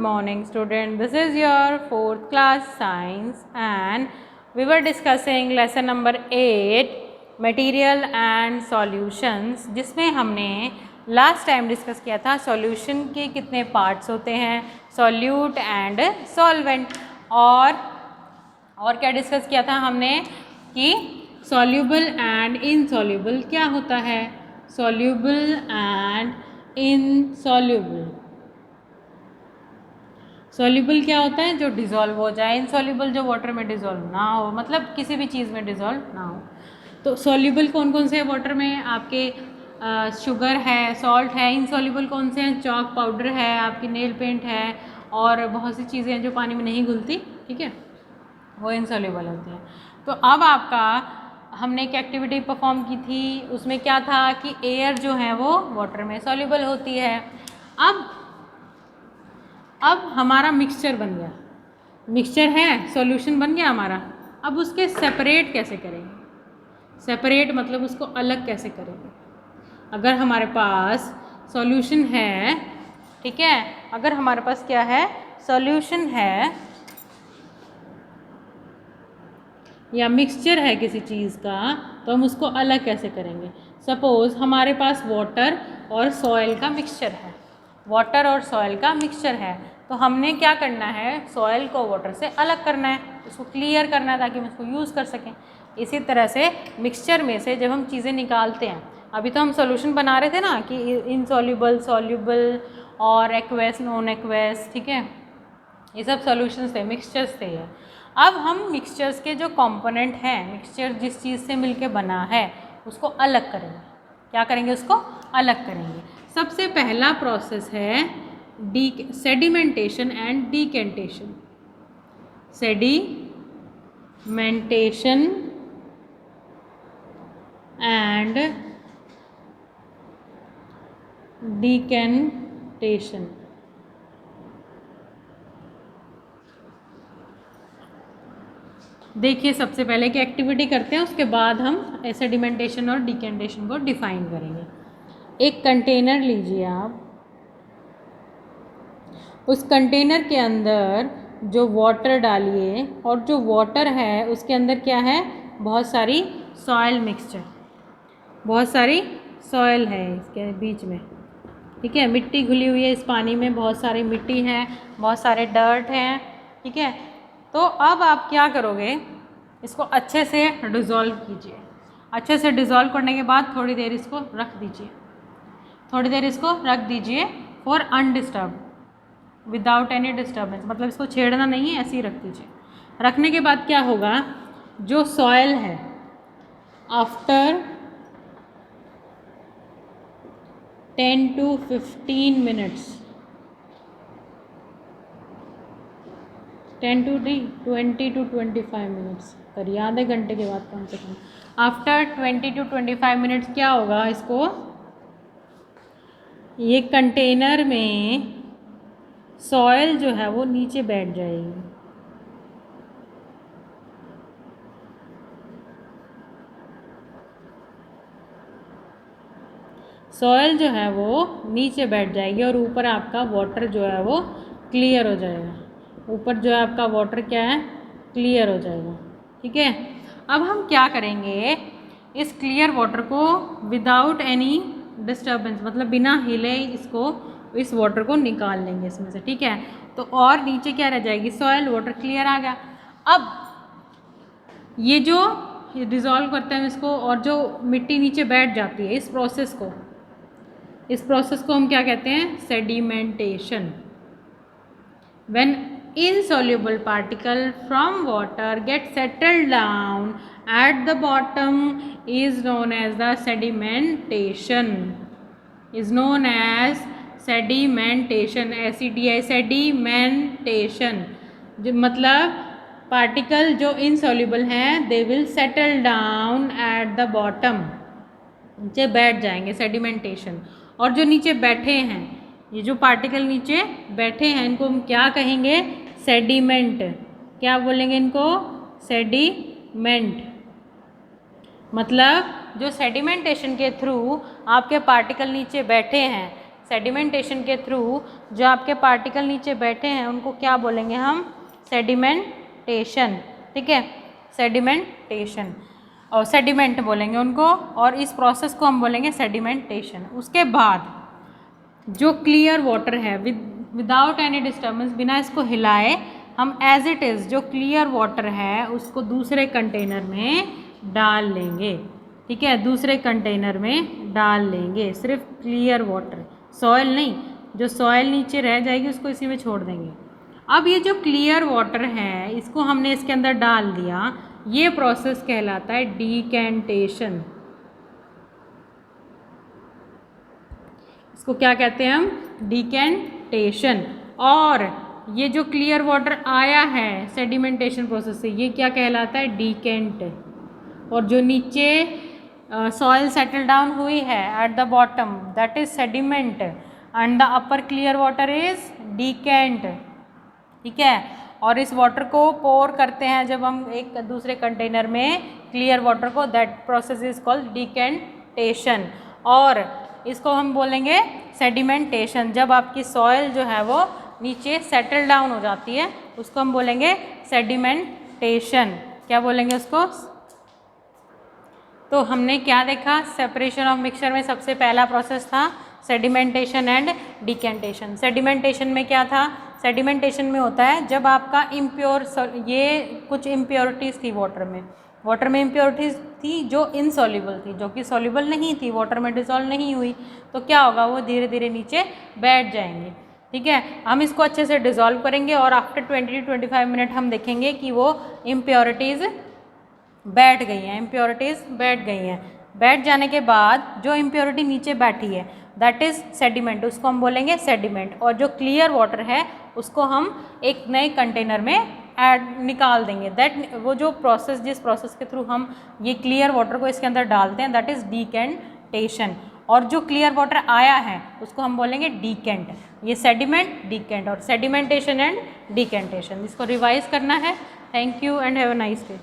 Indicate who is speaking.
Speaker 1: morning student, this is your 4th class science and we were discussing lesson number 8 material and solutions, जिसमें हमने last time discuss किया था solution के कितने parts होते हैं, सॉल्यूट एंड सॉल्वेंट। और क्या डिस्कस किया था हमने कि सॉल्यूबल एंड इनसॉल्यूबल क्या होता है, सॉल्यूबल एंड इनसॉल्यूबल। सॉल्यूबल क्या होता है, जो डिज़ोल्व हो जाए, इनसॉल्यूबल जो वाटर में डिज़ोल्व ना हो, मतलब किसी भी चीज़ में डिज़ोल्व ना हो। तो सॉल्यूबल कौन कौन से हैं वाटर में, आपके शुगर है, सॉल्ट है। इनसॉल्यूबल कौन से हैं, चॉक पाउडर है, आपकी नेल पेंट है और बहुत सी चीज़ें हैं जो पानी में नहीं घुलती, ठीक है, वो इनसॉल्यूबल होती हैं। तो अब आपका हमने एक एक्टिविटी परफॉर्म की थी, उसमें क्या था कि एयर जो है वो वाटर में सॉल्यूबल होती है। अब हमारा मिक्सचर बन गया, मिक्सचर है, सॉल्यूशन बन गया हमारा। अब उसके सेपरेट कैसे करेंगे, सेपरेट मतलब उसको अलग कैसे करेंगे। अगर हमारे पास सॉल्यूशन है, ठीक है, अगर हमारे पास क्या है, सॉल्यूशन है या मिक्सचर है किसी चीज़ का, तो हम उसको अलग कैसे करेंगे। सपोज़ हमारे पास वाटर और सॉइल का मिक्सचर है, वाटर और सॉइल का मिक्सचर है, तो हमने क्या करना है, सॉइल को वाटर से अलग करना है, उसको क्लियर करना है ताकि हम उसको यूज़ कर सकें। इसी तरह से मिक्सचर में से जब हम चीज़ें निकालते हैं, अभी तो हम सॉल्यूशन बना रहे थे ना कि इनसॉल्यूबल, सॉल्यूबल और एक्वेस, नॉन एक्वेस, ठीक है, ये सब सॉल्यूशंस थे, मिक्सचर्स थे ये। अब हम मिक्सचर्स के जो कंपोनेंट हैं, मिक्सचर जिस चीज़ से मिलके बना है उसको अलग करेंगे। क्या करेंगे, उसको अलग करेंगे। सबसे पहला प्रोसेस है sedimentation and decantation. Sedimentation and decantation. देखिए सबसे पहले की एक्टिविटी करते हैं, उसके बाद हम सेडिमेंटेशन और डीकेंटेशन को डिफाइन करेंगे। एक कंटेनर लीजिए आप, उस कंटेनर के अंदर जो वाटर डालिए और जो वाटर है उसके अंदर क्या है, बहुत सारी सॉइल मिक्सचर, बहुत सारी सॉइल है इसके बीच में, ठीक है, मिट्टी घुली हुई है इस पानी में, बहुत सारी मिट्टी है, बहुत सारे डर्ट हैं, ठीक है। तो अब आप क्या करोगे, इसको अच्छे से डिज़ोल्व कीजिए। अच्छे से डिज़ोल्व करने के बाद थोड़ी देर इसको रख दीजिए, थोड़ी देर इसको रख दीजिए for undisturb, without any disturbance, मतलब इसको छेड़ना नहीं है, ऐसे ही रख दीजिए। रखने के बाद क्या होगा, जो सॉइल है after 10 to 15 minutes, 10 to 20 to 25 minutes करिए, आधे घंटे के बाद कम से कम, आफ्टर 20 to 25 मिनट्स क्या होगा, इसको ये कंटेनर में सॉइल जो है वो नीचे बैठ जाएगी। सॉइल जो है वो नीचे बैठ जाएगी और ऊपर आपका वाटर जो है वो क्लियर हो जाएगा, ऊपर जो है आपका वाटर क्या है, क्लियर हो जाएगा, ठीक है। अब हम क्या करेंगे, इस क्लियर वाटर को विदाउट एनी डिस्टर्बेंस, मतलब बिना हिले इसको, इस वाटर को निकाल लेंगे इसमें से, ठीक है। तो और नीचे क्या रह जाएगी, सॉइल, वाटर क्लियर आ गया। अब ये जो डिज़ोल्व करते हैं इसको और जो मिट्टी नीचे बैठ जाती है, इस प्रोसेस को हम क्या कहते हैं, sedimentation. When insoluble particle from water get settled down at the bottom is known as the sedimentation, is known as sedimentation, SEDI, sedimentation। जो मतलब पार्टिकल जो इनसॉल्यूबल हैं they will settle down eight the bottom, नीचे बैठ जाएंगे, sedimentation. और जो नीचे बैठे हैं, ये जो पार्टिकल नीचे बैठे हैं, इनको हम क्या कहेंगे, सेडिमेंट। क्या बोलेंगे इनको, सेडिमेंट। मतलब जो सेडिमेंटेशन के थ्रू आपके पार्टिकल नीचे बैठे हैं, सेडिमेंटेशन के थ्रू जो आपके पार्टिकल नीचे बैठे हैं उनको क्या बोलेंगे हम? सेडिमेंटेशन। ठीक है, सेडिमेंटेशन और सेडिमेंट बोलेंगे उनको, और इस प्रोसेस को हम बोलेंगे सेडिमेंटेशन। उसके बाद जो क्लियर वाटर है विदाउट एनी डिस्टर्बेंस, बिना इसको हिलाए, हम एज इट इज़ जो क्लियर वाटर है उसको दूसरे कंटेनर में डाल लेंगे। ठीक है, दूसरे कंटेनर में डाल लेंगे, सिर्फ क्लियर वाटर, सॉइल नहीं। जो सॉइल नीचे रह जाएगी उसको इसी में छोड़ देंगे। अब ये जो क्लियर वाटर है इसको हमने इसके अंदर डाल दिया, ये प्रोसेस कहलाता है डीकेंटेशन। इसको क्या कहते हैं हम? डीकेंटेशन। और ये जो क्लियर वाटर आया है सेडिमेंटेशन प्रोसेस से, ये क्या कहलाता है? डीकेंट। और जो नीचे सॉइल सेटल डाउन हुई है at the bottom, that is sediment, and the upper clear water is decant. ठीक है, और इस वाटर को पोर करते हैं जब हम एक दूसरे कंटेनर में क्लियर वाटर को, दैट प्रोसेस इज कॉल्ड डीकेंटेशन। और इसको हम बोलेंगे सेडिमेंटेशन। जब आपकी सॉइल जो है वो नीचे सेटल डाउन हो जाती है उसको हम बोलेंगे सेडिमेंटेशन। क्या बोलेंगे उसको? तो हमने क्या देखा? सेपरेशन ऑफ मिक्सचर में सबसे पहला प्रोसेस था सेडिमेंटेशन एंड डीकेंटेशन। सेडिमेंटेशन में क्या था? सेडिमेंटेशन में होता है जब आपका इम्प्योर, ये कुछ इम्प्योरिटीज़ थी वाटर में इम्प्योरिटीज़ थी जो इनसॉल्युबल थी, जो कि सॉल्युबल नहीं थी, वाटर में डिसॉल्व नहीं हुई, तो क्या होगा? वो धीरे धीरे नीचे बैठ जाएंगे। ठीक है, हम इसको अच्छे से डिसॉल्व करेंगे और आफ्टर 20 to 25 मिनट हम देखेंगे कि वो इम्प्योरिटीज़ बैठ गई हैं, इम्प्योरिटीज़ बैठ गई हैं। बैठ जाने के बाद जो इम्प्योरिटी नीचे बैठी है दैट इज़ सेडिमेंट, उसको हम बोलेंगे सेडिमेंट। और जो क्लियर वाटर है उसको हम एक नए कंटेनर में निकाल देंगे। दैट वो जो प्रोसेस, जिस प्रोसेस के थ्रू हम ये क्लियर वाटर को इसके अंदर डालते हैं, दैट इज़ डीकेंटेशन। और जो क्लियर वाटर आया है उसको हम बोलेंगे डीकेंट। ये सेडिमेंट, डीकेंट और सेडिमेंटेशन एंड डीकेंटेशन, इसको रिवाइज करना है। Thank you and have a nice day.